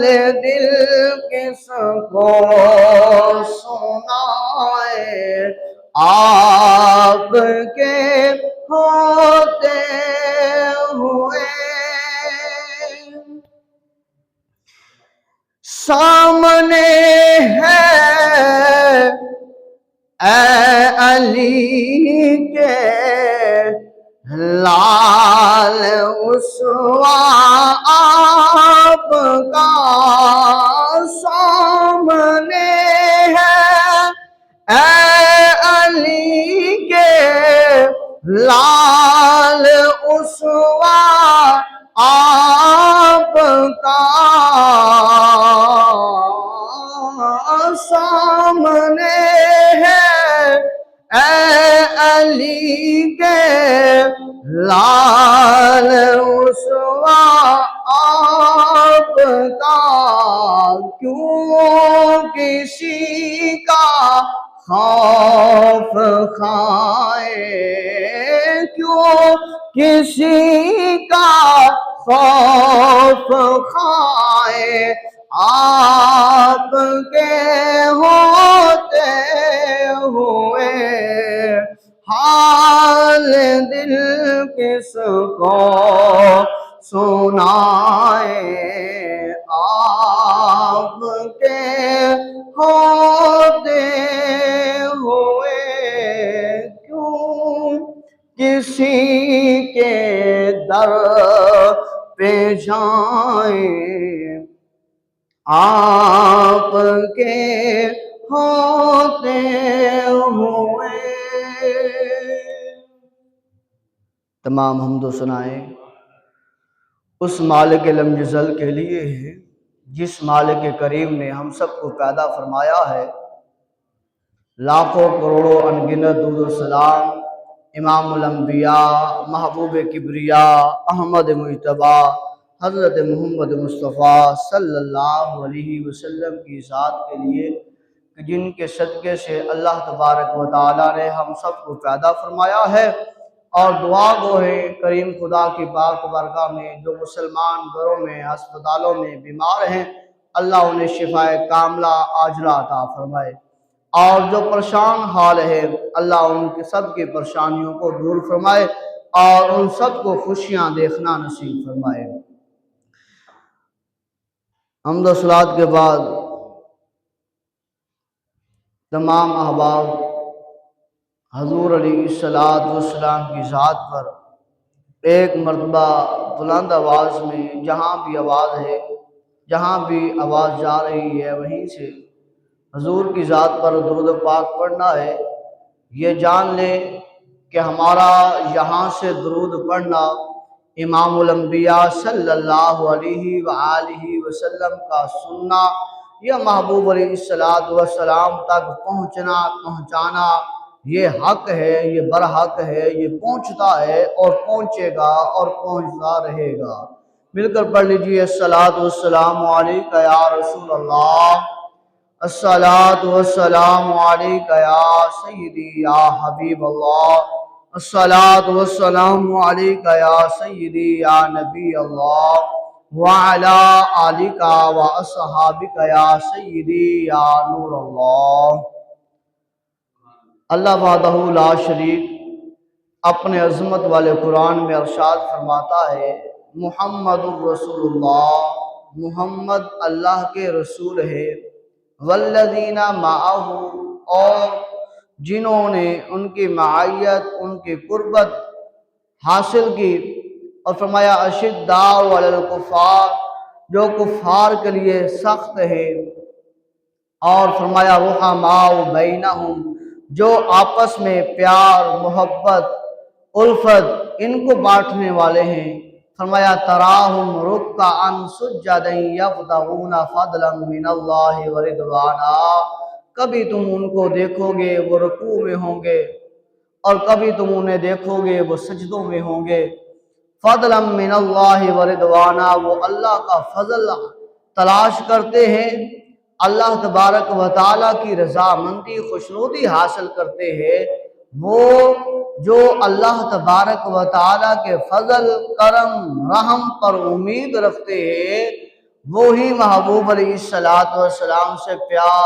دل کس کو سنائے، آپ کے ہوتے ہوئے سامنے ہے اے علی کے لال اسوا آپ کا، سامنے ہے اے علی کے لال اسوا آپ کا، سامنے ہے اے علی کے لال اسوا آپ کا، کیوں کسی کا خوف کھائے، کیوں کسی کا خوف کھائے، آپ کے ہوتے ہوئے حال دل کس کو سنائے، آپ کے ہوتے ہوئے کیوں کسی کے در پہ جائیں، آپ کے ہوتے ہوئے۔ تمام حمد و ثنائیں اس مالک لم یزل کے لیے ہے جس مالک کریم نے ہم سب کو پیدا فرمایا ہے۔ لاکھوں کروڑوں انگنت درود و سلام امام الانبیاء، محبوب کبریاء، احمد مجتبی، حضرت محمد مصطفیٰ صلی اللہ علیہ وسلم کی ذات کے لیے، جن کے صدقے سے اللہ تبارک و تعالیٰ نے ہم سب کو پیدا فرمایا ہے، اور دعا گو ہے کریم خدا کی پاک بارگاہ میں جو مسلمان گھروں میں ہسپتالوں میں بیمار ہیں، اللہ انہیں شفاء کاملہ عاجلہ عطا فرمائے، اور جو پریشان حال ہے اللہ ان کے سب کی پریشانیوں کو دور فرمائے اور ان سب کو خوشیاں دیکھنا نصیب فرمائے۔ حمد و صلوات کے بعد تمام احباب حضور علیہ السلام کی ذات پر ایک مرتبہ بلند آواز میں جہاں بھی آواز ہے، جہاں بھی آواز جا رہی ہے وہیں سے حضور کی ذات پر درود پاک پڑھنا ہے۔ یہ جان لیں کہ ہمارا یہاں سے درود پڑھنا امام الانبیاء صلی اللہ علیہ وآلہ وسلم کا سننا یا محبوب علیہ السلام تک پہنچانا یہ حق ہے، یہ برحق ہے، یہ پہنچتا ہے اور پہنچے گا اور پہنچتا رہے گا۔ مل کر پڑھ لیجئے الصلاۃ والسلام علیکہ یا رسول اللہ، الصلاۃ والسلام علیکہ یا سیدی یا حبیب اللہ، الصلاۃ والسلام علیکہ یا سیدی یا نبی اللہ، وعلی آلکہ واصحابکہ یا سیدی یا نور اللہ۔ اللہ وحدہ لا شریک اپنے عظمت والے قرآن میں ارشاد فرماتا ہے، محمد الرسول اللہ، محمد اللہ کے رسول ہے، والذین معہ، اور جنہوں نے ان کی معیت، ان کی قربت حاصل کی، اور فرمایا اشداء علی الکفار، جو کفار کے لیے سخت ہے، اور فرمایا رحماء بینہم، جو آپس میں پیار، محبت، الفت ان کو بانٹنے والے ہیں۔ فرمایا تراہم رکعا سجدا یبتغون فضلا من اللہ ورضوانا، کبھی تم ان کو دیکھو گے وہ رکوع میں ہوں گے اور کبھی تم انہیں دیکھو گے وہ سجدوں میں ہوں گے۔ فضلا من اللہ ورضوانا، وہ اللہ کا فضل تلاش کرتے ہیں، اللہ تبارک و تعالیٰ کی رضامندی، خوشنودی حاصل کرتے ہیں۔ وہ جو اللہ تبارک و تعالیٰ کے فضل، کرم، رحم پر امید رکھتے ہیں، وہی محبوب علیہ السلام سے پیار